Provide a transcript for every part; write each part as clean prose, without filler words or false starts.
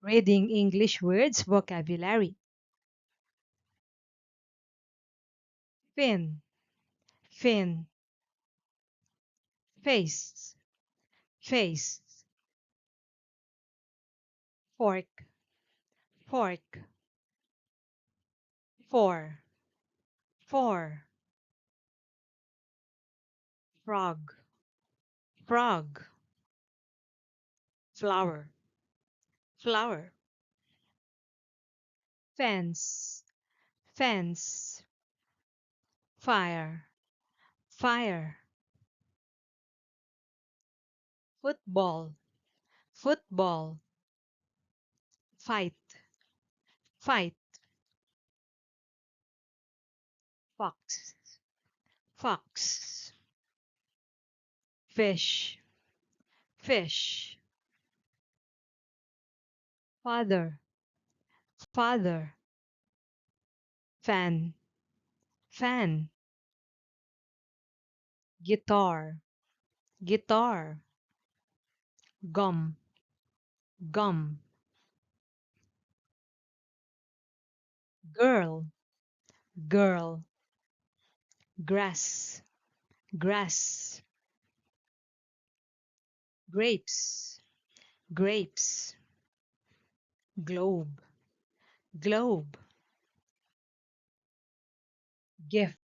Reading English words vocabulary. Fin, fin, face, face. Fork, fork. For, for. Frog, frog. Flower, flower. Fence, fence. Fire, fire. Football, football. Fight, fight. Fox, fox. Fish, fish. Father, father. Fan, fan. Guitar, guitar. Gum, gum. Girl, girl. Grass, grass. Grapes, grapes. Globe, globe. Gift,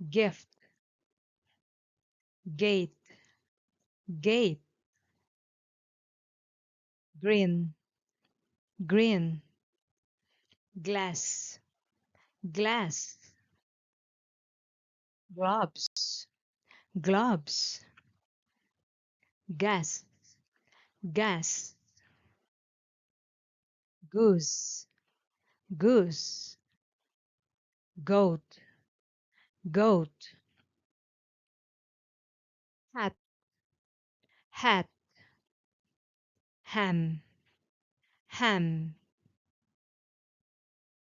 gift. Gate, gate. Green, green. Glass, glass. Gloves, gloves. Gas, gas. Goose, goose. Goat, goat. Hat, hat. Ham, ham.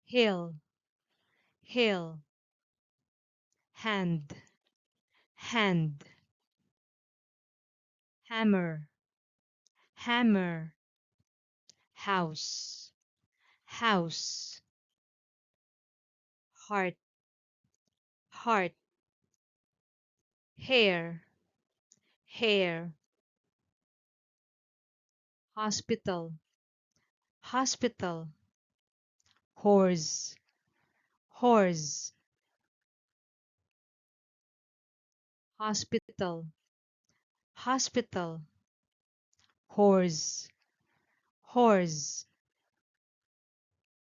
Hill, hill. Hand, hand. Hammer, hammer. House, house. Heart, heart. Hair, hair. Hospital, hospital. Horse, horse. Hospital, hospital. Horse, horse.